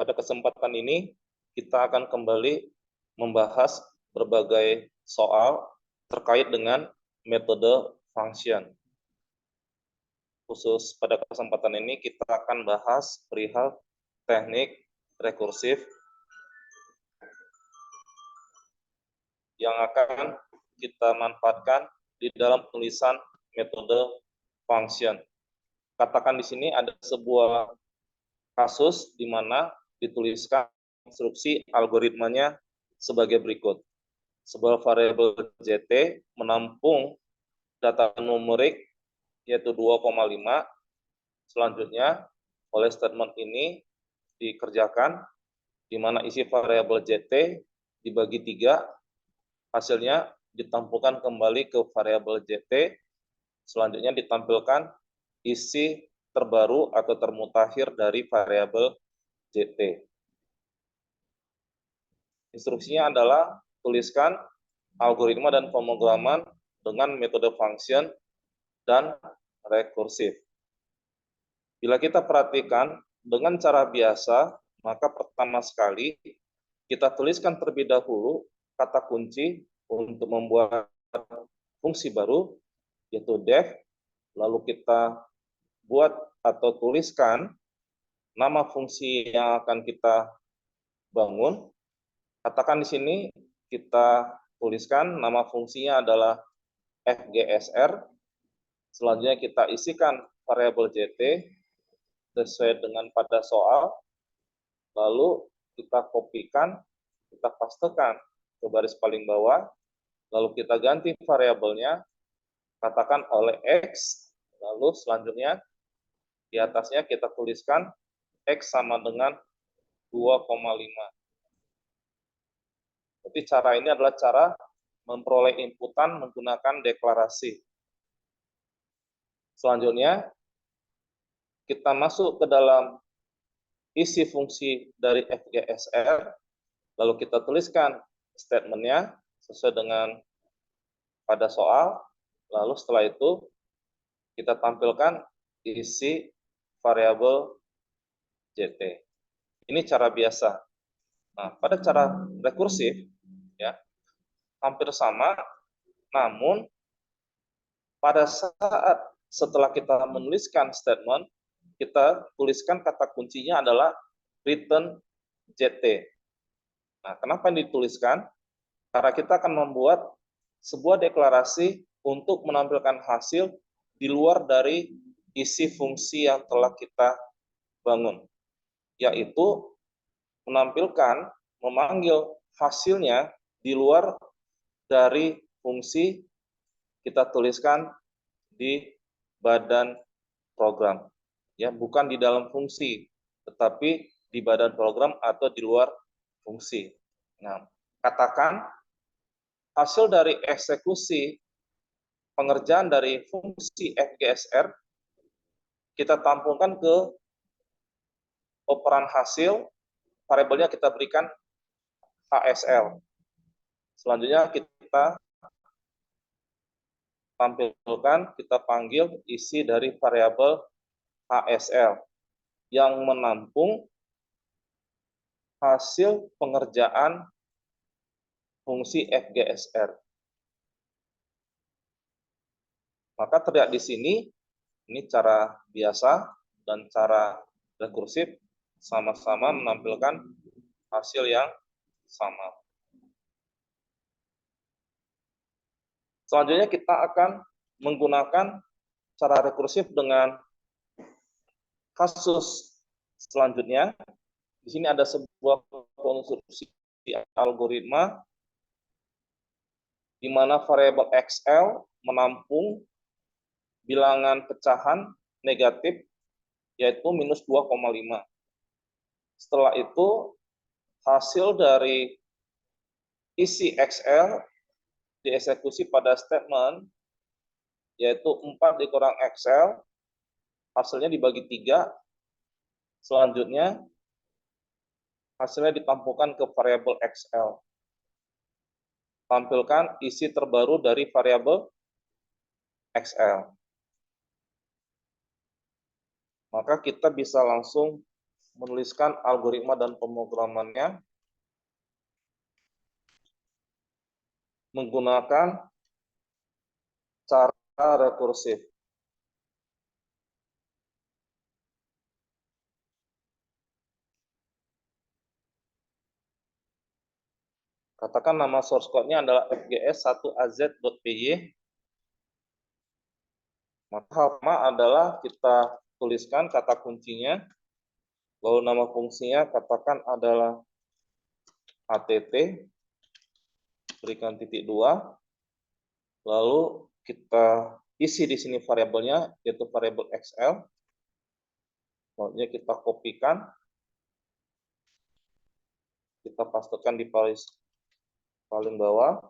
Pada kesempatan ini, kita akan kembali membahas berbagai soal terkait dengan metode function. Khusus pada kesempatan ini, kita akan bahas perihal teknik rekursif yang akan kita manfaatkan di dalam tulisan metode function. Katakan di sini ada sebuah kasus di mana dituliskan instruksi algoritmanya sebagai berikut. Sebuah variabel JT menampung data numerik yaitu 2,5. Selanjutnya, oleh statement ini dikerjakan di mana isi variabel JT dibagi 3, hasilnya ditampungkan kembali ke variabel JT. Selanjutnya ditampilkan isi terbaru atau termutakhir dari variabel JT. Instruksinya adalah tuliskan algoritma dan pemrograman dengan metode function dan rekursif. Bila kita perhatikan dengan cara biasa, maka pertama sekali kita tuliskan terlebih dahulu kata kunci untuk membuat fungsi baru, yaitu def, lalu kita buat atau tuliskan nama fungsi yang akan kita bangun. Katakan di sini kita tuliskan nama fungsinya adalah FGSR. Selanjutnya kita isikan variabel JT sesuai dengan pada soal. Lalu kita kopikan, kita pastekan ke baris paling bawah. Lalu kita ganti variabelnya, katakan oleh X. Lalu selanjutnya di atasnya kita tuliskan X sama dengan 2,5. Jadi cara ini adalah cara memperoleh inputan menggunakan deklarasi. Selanjutnya, kita masuk ke dalam isi fungsi dari FGSR, lalu kita tuliskan statementnya sesuai dengan pada soal, lalu setelah itu kita tampilkan isi variabel JT. Ini cara biasa. Nah, pada cara rekursif, ya, hampir sama, namun pada saat setelah kita menuliskan statement, kita tuliskan kata kuncinya adalah return JT. Nah, kenapa ini dituliskan? Karena kita akan membuat sebuah deklarasi untuk menampilkan hasil di luar dari isi fungsi yang telah kita bangun, yaitu memanggil hasilnya di luar dari fungsi kita tuliskan di badan program. Ya, bukan di dalam fungsi, tetapi di badan program atau di luar fungsi. Nah, katakan hasil dari eksekusi pengerjaan dari fungsi FGSR kita tampungkan ke operan hasil, variabelnya kita berikan HSL. Selanjutnya kita tampilkan, kita panggil isi dari variabel HSL yang menampung hasil pengerjaan fungsi FGSR. Maka terlihat di sini, ini cara biasa dan cara rekursif sama-sama menampilkan hasil yang sama. Selanjutnya kita akan menggunakan cara rekursif dengan kasus selanjutnya. Di sini ada sebuah konstruksi algoritma di mana variabel XL menampung bilangan pecahan negatif yaitu minus 2,5. Setelah itu hasil dari isi XL dieksekusi pada statement yaitu 4 dikurang XL, hasilnya dibagi 3. Selanjutnya hasilnya ditampungkan ke variabel XL. Tampilkan isi terbaru dari variabel XL. Maka kita bisa langsung menuliskan algoritma dan pemrogramannya menggunakan cara rekursif. Katakan nama source code-nya adalah fgs1az.py. Maka pertama adalah kita tuliskan kata kuncinya, lalu nama fungsinya katakan adalah att, berikan titik 2, lalu kita isi di sini variabelnya, yaitu variabel xl, lalu kita kopikan, kita pastekan di paling bawah,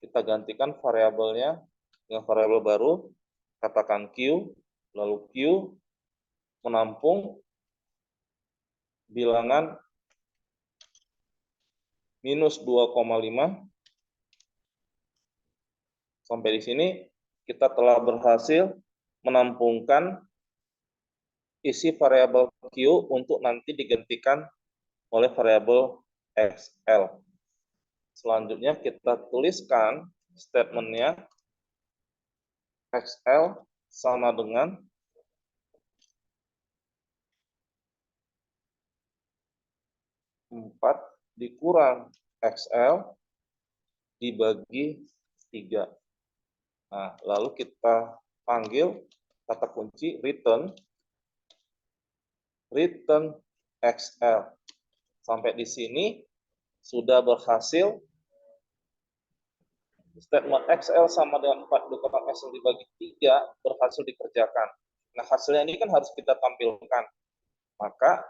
kita gantikan variabelnya dengan variabel baru, katakan Q, lalu Q menampung bilangan minus 2,5. Sampai di sini kita telah berhasil menampungkan isi variabel Q untuk nanti digantikan oleh variabel XL. Selanjutnya kita tuliskan statementnya XL sama dengan empat dikurang XL dibagi 3. Nah, lalu kita panggil kata kunci return XL. Sampai di sini sudah berhasil statement XL sama dengan 4 dikurang XL dibagi 3 berhasil dikerjakan. Nah, hasilnya ini kan harus kita tampilkan. Maka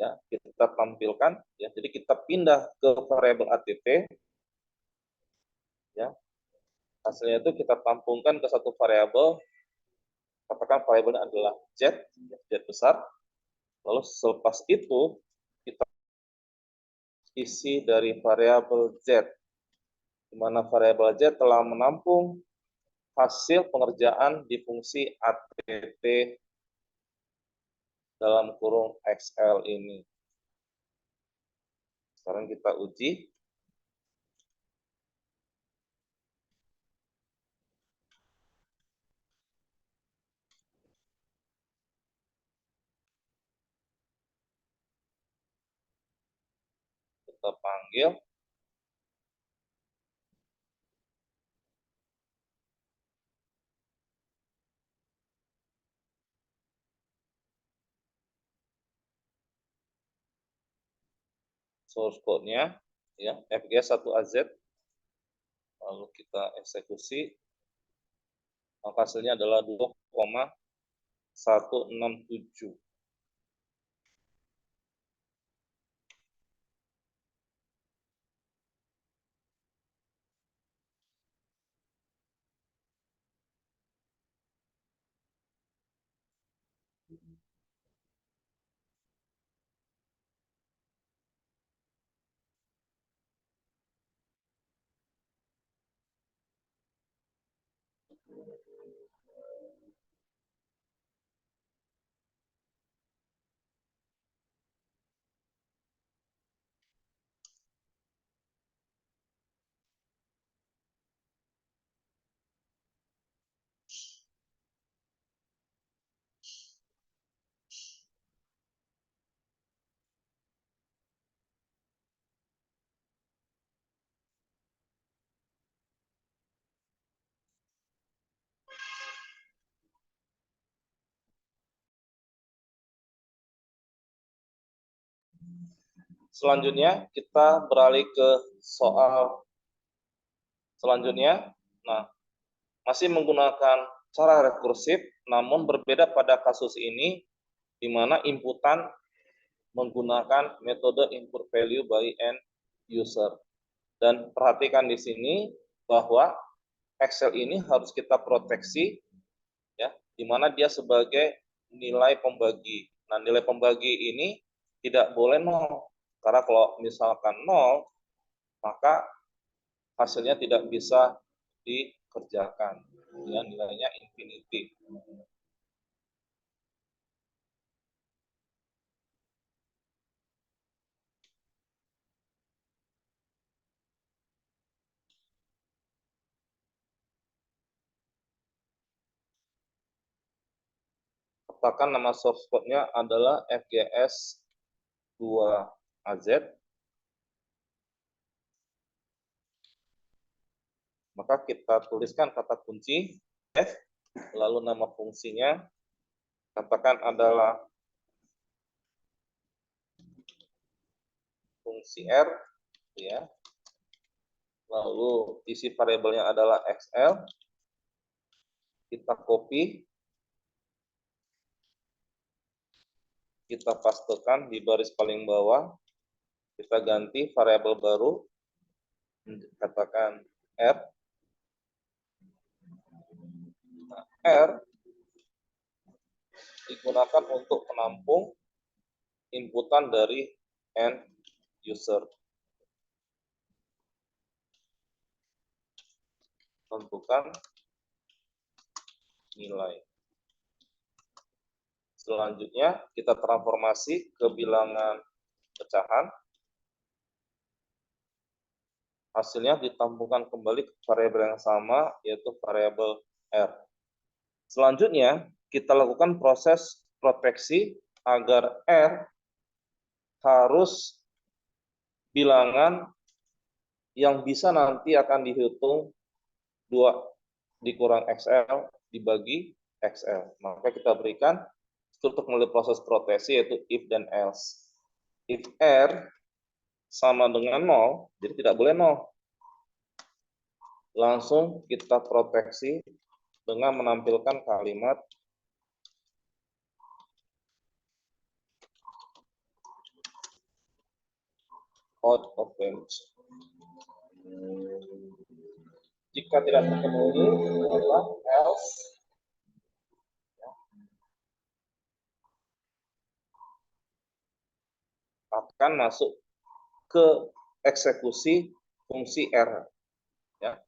ya kita tampilkan ya. Jadi kita pindah ke variabel att ya. Hasilnya itu kita tampungkan ke satu variabel, katakan variabelnya adalah z besar. Lalu selepas itu kita isi dari variabel z, di mana variabel z telah menampung hasil pengerjaan di fungsi att dalam kurung XL ini. Sekarang kita uji. Kita panggil. Source code-nya ya, fgs1az. Lalu kita eksekusi. Maka hasilnya adalah 2,167. Selanjutnya kita beralih ke soal selanjutnya. Nah, masih menggunakan cara rekursif, namun berbeda pada kasus ini, di mana inputan menggunakan metode input value by end user. Dan perhatikan di sini bahwa Excel ini harus kita proteksi, ya, di mana dia sebagai nilai pembagi. Nah, nilai pembagi ini tidak boleh 0. Karena kalau misalkan 0, maka hasilnya tidak bisa dikerjakan. Ya, nilainya infinity. letakkan nama source code-nya adalah FGS2AZ. Maka kita tuliskan kata kunci F, lalu nama fungsinya, katakan adalah fungsi R, ya. Lalu isi variabelnya adalah XL, kita copy, kita pastekan di baris paling bawah, kita ganti variabel baru, katakan R. Nah, R digunakan untuk menampung inputan dari end user. Tentukan nilai. Selanjutnya, kita transformasi ke bilangan pecahan. Hasilnya ditampungkan kembali ke variabel yang sama, yaitu variabel R. Selanjutnya, kita lakukan proses proteksi agar R harus bilangan yang bisa nanti akan dihitung 2 dikurang XL dibagi XL. Maka kita berikan struktur melalui proses proteksi yaitu if dan else. If R sama dengan 0, jadi tidak boleh 0. Langsung kita proteksi dengan menampilkan kalimat out of range. Jika tidak terpenuhi, maka else akan masuk ke eksekusi fungsi R. Ya.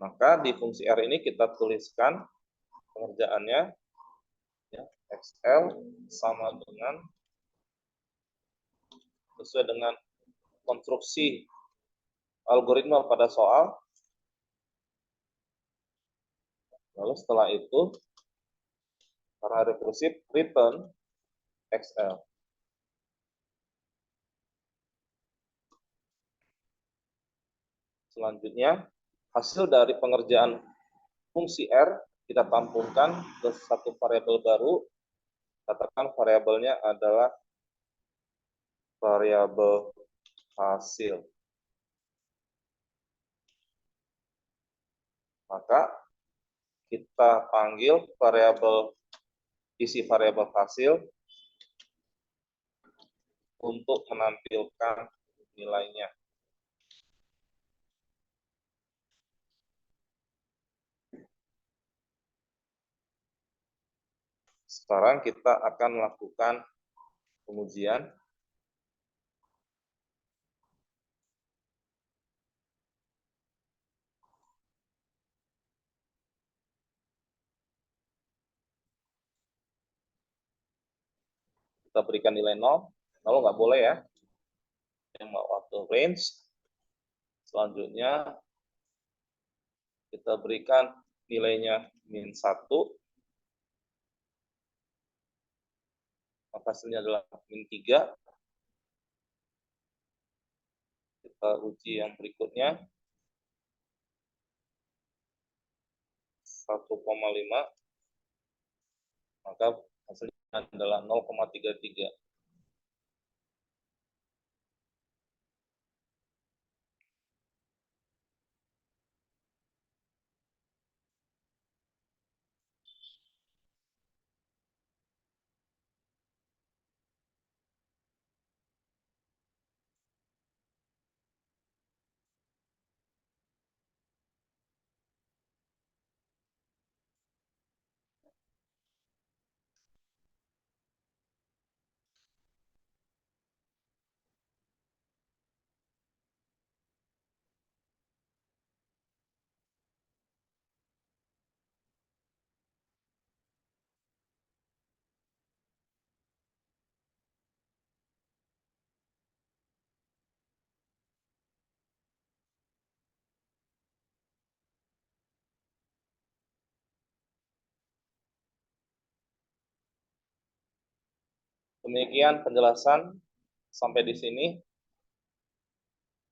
Maka di fungsi R ini kita tuliskan pengerjaannya, ya, XL sama dengan sesuai dengan konstruksi algoritma pada soal. Lalu setelah itu, karena rekursif, return XL. Selanjutnya, hasil dari pengerjaan fungsi R kita tampungkan ke satu variabel baru. Katakan variabelnya adalah variabel hasil. Maka kita panggil isi variabel hasil untuk menampilkan nilainya. Sekarang kita akan melakukan pengujian. Kita berikan nilai 0, lalu nggak boleh ya. Yang mau waktu range. Selanjutnya kita berikan nilainya min 1. Maka hasilnya adalah min 3. Kita uji yang berikutnya. 1,5. Maka hasilnya adalah 0,33. Demikian penjelasan sampai di sini.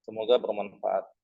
Semoga bermanfaat.